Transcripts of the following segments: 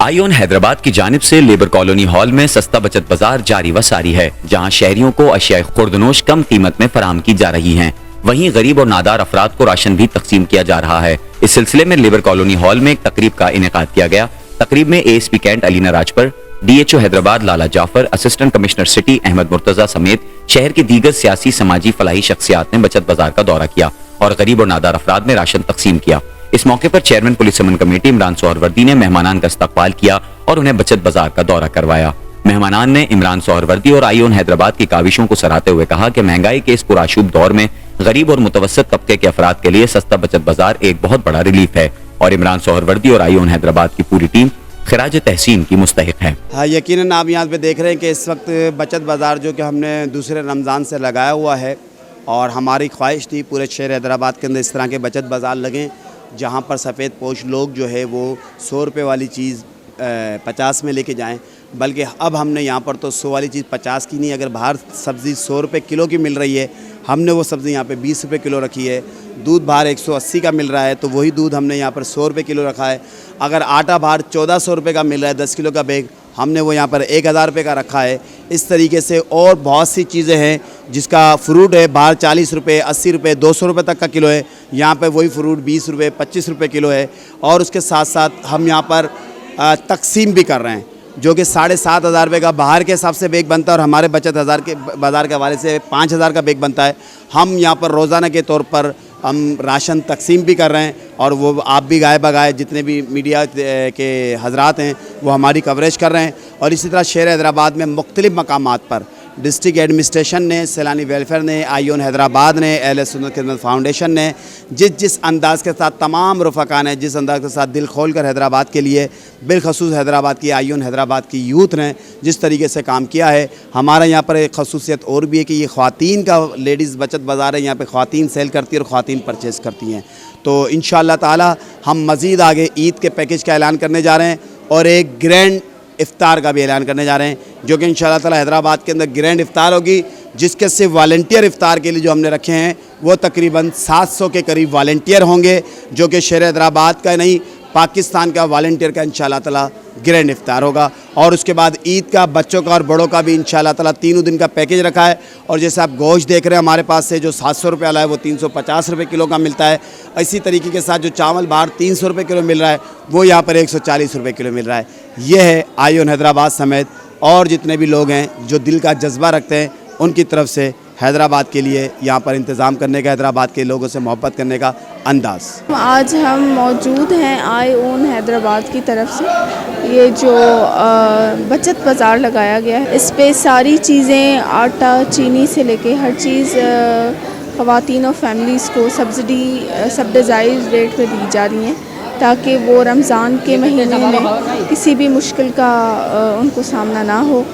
आईओन हैदराबाद की जानिब से लेबर कॉलोनी हॉल में सस्ता बचत बाजार जारी व सारी है, जहां शहरियों को अशिया खुर्दनोश कम कीमत में फराहम की जा रही हैं। वहीं गरीब और नादार अफराद को राशन भी तकसीम किया जा रहा है। इस सिलसिले में लेबर कॉलोनी हॉल में एक तकरीब का इनेकाद किया गया। तकरीब में ASP Cantt Alina Rajpar, DHO Hyderabad Lala Jafar, assistant commissioner city Ahmed Murtaza समेत शहर की दीगर सियासी समाजी फलाही शख्सियात ने बचत बाजार का दौरा किया और गरीब और नादार अफराद में राशन तकसीम किया। इस मौके पर चेयरमैन पुलिस समन कमेटी इमरान सोहरवर्दी ने मेहमानान का इस्तकबाल किया और उन्हें बचत बाजार का दौरा करवाया। मेहमानान ने इमरान सोहरवर्दी और आईओन हैदराबाद की काविशों को सराहते हुए कहा कि महंगाई के इस पुराशूब दौर में गरीब और मुतवस्सित तबके के अफराद के लिए सस्ता बचत बाजार एक बहुत बड़ा रिलीफ है और इमरान सोहरवर्दी और आईओन हैदराबाद की पूरी टीम खिराज तहसीन की मुस्तहिक है। हाँ, यकीनन आप यहाँ पे देख रहे हैं कि इस वक्त बचत बाज़ार जो कि हमने दूसरे रमज़ान से लगाया हुआ है और हमारी ख्वाहिश थी पूरे शहर हैदराबाद के अंदर इस तरह के बचत बाज़ार लगें जहाँ पर सफ़ेद पोश लोग जो है वो 100 रुपये वाली चीज़ 50 में लेके जाएं, बल्कि अब हमने यहाँ पर तो 100 वाली चीज़ 50 की नहीं, अगर बाहर सब्ज़ी 100 रुपये किलो की मिल रही है, हमने वो सब्ज़ी यहाँ पे 20 रुपये किलो रखी है। दूध बाहर 180 का मिल रहा है तो वही दूध हमने यहाँ पर 100 रुपये किलो रखा है। अगर आटा बाहर 1400 रुपये का मिल रहा है 10 किलो का बैग, हमने वो यहाँ पर 1000 रुपये का रखा है। इस तरीके से और बहुत सी चीज़ें हैं, जिसका फ्रूट है बाहर 40 रुपये 80 रुपये 200 रुपये तक का किलो है, यहाँ पे वही फ्रूट 20 रुपये 25 रुपये किलो है। और उसके साथ साथ हम यहाँ पर तकसीम भी कर रहे हैं, जो कि 7500 रुपये का बाहर के हिसाब से बैग बनता है और हमारे बचत बाज़ार के हवाले से 5000 का बैग बनता है। हम यहाँ पर रोज़ाना के तौर पर हम राशन तकसीम भी कर रहे हैं और वो आप भी गाए बगाए जितने भी मीडिया के हजरात हैं वो हमारी कवरेज कर रहे हैं। और इसी तरह शहर हैदराबाद में मुख्तलिफ़ मकामात पर डिस्ट्रिक्ट एडमिनिस्ट्रेशन ने, सैलानी वेलफेयर ने, आईओन हैदराबाद ने, अहले सुन्नत खिदमत फाउंडेशन ने जिस अंदाज़ के साथ, तमाम रफ़ाका ने जिस अंदाज़ के साथ दिल खोल कर हैदराबाद के लिए, बिलखसूस हैदराबाद की आईओन हैदराबाद की यूथ ने जिस तरीके से काम किया है। हमारा यहाँ पर एक खसूसियत और भी है कि ये ख़वातीन का लेडीज़ बचत बाज़ार है, यहाँ पर ख़वातीन सेल करती है और ख़वातीन परचेज़ करती हैं। तो इंशाअल्लाह ताला हम मज़ीद आगे ईद के पैकेज का ऐलान करने जा रहे हैं और एक ग्रैंड इफ्तार का भी ऐलान करने जा रहे हैं, जो कि इंशाअल्लाह ताला हैदराबाद के अंदर ग्रैंड इफ्तार होगी, जिसके सिर्फ वॉलंटियर इफ्तार के लिए जो हमने रखे हैं वो तकरीबन 700 के करीब वॉलंटियर होंगे, जो कि शहर हैदराबाद का नहीं पाकिस्तान का वॉलंटियर का इंशाअल्लाह ताला ग्रैंड इफ्तार होगा। और उसके बाद ईद का बच्चों का और बड़ों का भी इंशाअल्लाह ताला 3 दिन का पैकेज रखा है। और जैसे आप गोश्त देख रहे हैं हमारे पास से जो 700 रुपये वाला है वो 350 रुपये किलो का मिलता है। इसी तरीके के साथ जो चावल बाहर 300 रुपये किलो मिल रहा है वो यहाँ पर 140 रुपये किलो मिल रहा है। ये है आईओन हैदराबाद समेत और जितने भी लोग हैं जो दिल का जज्बा रखते हैं उनकी तरफ से हैदराबाद के लिए यहाँ पर इंतज़ाम करने का, हैदराबाद के लोगों से मोहब्बत करने का अंदाज़। आज हम मौजूद हैं आईओन हैदराबाद की तरफ से। ये जो बचत बाज़ार लगाया गया है, इस पे सारी चीज़ें, आटा चीनी से लेके हर चीज़ ख़वातीन और फैमिलीज़ को सब्सिडाइज्ड रेट पे दी जा रही हैं, ताकि वो रमज़ान के महीने में किसी भी मुश्किल का उनको सामना ना हो।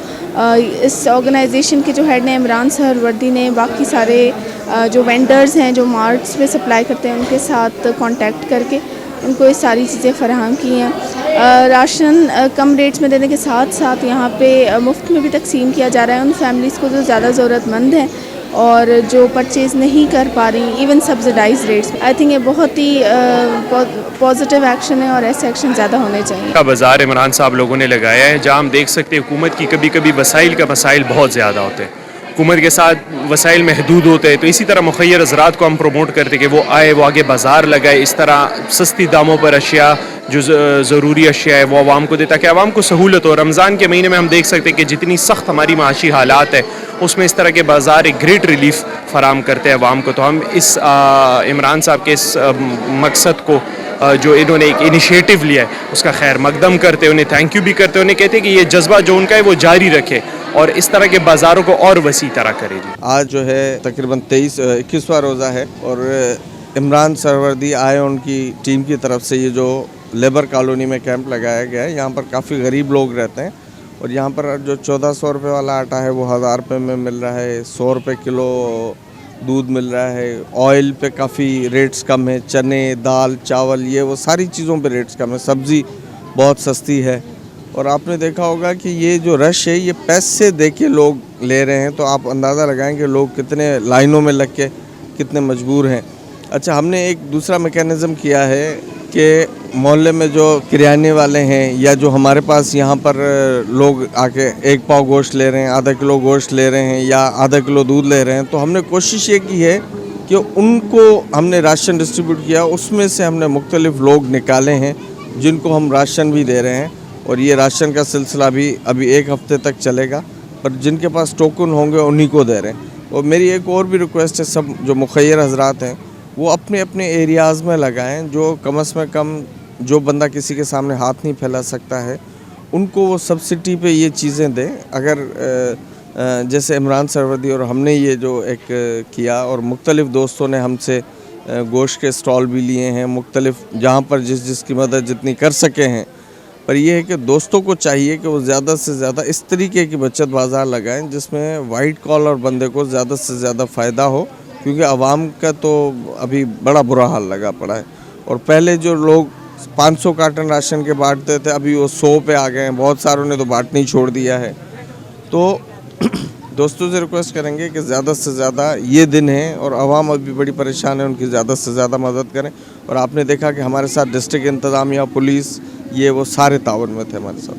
इस ऑर्गेनाइजेशन के जो हेड हैं इमरान सोहरवर्दी ने बाकी सारे जो वेंडर्स हैं जो मार्ट्स पे सप्लाई करते हैं उनके साथ कांटेक्ट करके उनको ये सारी चीज़ें फराहम की हैं। राशन कम रेट्स में देने के साथ साथ यहाँ पे मुफ्त में भी तकसीम किया जा रहा है उन फैमिलीज़ को जो ज़्यादा ज़रूरतमंद हैं और जो परचेज़ नहीं कर पा रही, even subsidise rates. I think ये बहुत ही पॉजिटिव एक्शन है और ऐसे एक्शन ज़्यादा होने चाहिए। का बाज़ार इमरान साहब लोगों ने लगाया है, जहाँ हम देख सकते हैं हुकूमत की कभी कभी मसाइल बहुत ज़्यादा होते हैं, हुकूमत के साथ वसाइल महदूद होते हैं, तो इसी तरह मुखय्यर हज़रात को हम प्रमोट करते कि वो आए, वो आगे बाज़ार लगाए, इस तरह सस्ती दामों पर अशिया जो ज़रूरी अशिया है वो आवाम को दे, ताकि आवाम को सहूलत हो। रमज़ान के महीने में हम देख सकते हैं कि जितनी सख्त हमारी माशी हालात है उसमें इस तरह के बाज़ार एक ग्रेट रिलीफ फराम करते हैं आवाम को। तो हम इस इमरान साहब के इस मकसद को जो इन्होंने एक इनिशिएटिव लिया है उसका खैर मकदम करते, उन्हें थैंक यू भी करते, उन्हें कहते हैं कि ये जज्बा जो उनका है वो जारी रखे और इस तरह के बाज़ारों को और वसी तरह करे। आज जो है तकरीबन 21वां रोज़ा है और इमरान सोहरवर्दी आईओन की टीम की तरफ से ये जो लेबर कॉलोनी में कैंप लगाया गया है, यहाँ पर काफ़ी गरीब लोग रहते हैं और यहाँ पर जो 1400 रुपये वाला आटा है वो 1000 रुपये में मिल रहा है, 100 रुपये किलो दूध मिल रहा है, ऑयल पे काफ़ी रेट्स कम है, चने दाल चावल ये वो सारी चीज़ों पे रेट्स कम है, सब्ज़ी बहुत सस्ती है। और आपने देखा होगा कि ये जो रश है ये पैसे दे के लोग ले रहे हैं, तो आप अंदाज़ा लगाएं कि लोग कितने लाइनों में लग के कितने मजबूर हैं। अच्छा, हमने एक दूसरा मैकेनिज़्म किया है कि मोहल्ले में जो किराने वाले हैं या जो हमारे पास यहाँ पर लोग आके एक पाव गोश्त ले रहे हैं, आधा किलो गोश्त ले रहे हैं या आधा किलो दूध ले रहे हैं, तो हमने कोशिश ये की है कि उनको हमने राशन डिस्ट्रीब्यूट किया। उसमें से हमने मुख्तलिफ लोग निकाले हैं जिनको हम राशन भी दे रहे हैं और ये राशन का सिलसिला भी अभी 1 हफ्ते तक चलेगा, पर जिनके पास टोकन होंगे उन्हीं को दे रहे हैं। और मेरी एक और भी रिक्वेस्ट है, सब जो मुखैर हजरात हैं वो अपने अपने एरियाज़ में लगाएं, जो कम से कम जो बंदा किसी के सामने हाथ नहीं फैला सकता है उनको वो सब्सिडी पे ये चीज़ें दें। अगर जैसे इमरान सरवर्दी और हमने ये जो एक किया और मुख्तलिफ़ दोस्तों ने हमसे गोश्त के स्टॉल भी लिए हैं, मुख्तलिफ़ जहाँ पर जिसकी मदद जितनी कर सके हैं। पर यह है कि दोस्तों को चाहिए कि वो ज़्यादा से ज़्यादा इस तरीके की बचत बाज़ार लगाएं जिसमें वाइट कॉलर बंदे को ज़्यादा से ज़्यादा फ़ायदा हो, क्योंकि आवाम का तो अभी बड़ा बुरा हाल लगा पड़ा है। और पहले जो लोग 500 कार्टन राशन के बांटते थे, अभी वो 100 पे आ गए हैं, बहुत सारों ने तो बांटना ही छोड़ दिया है। तो दोस्तों से रिक्वेस्ट करेंगे कि ज़्यादा से ज़्यादा ये दिन है और आवाम अभी बड़ी परेशान है, उनकी ज़्यादा से ज़्यादा मदद करें। और आपने देखा कि हमारे साथ डिस्ट्रिक्ट इंतज़ामिया, पुलिस, ये वो सारे तावन में थे हमारे साथ।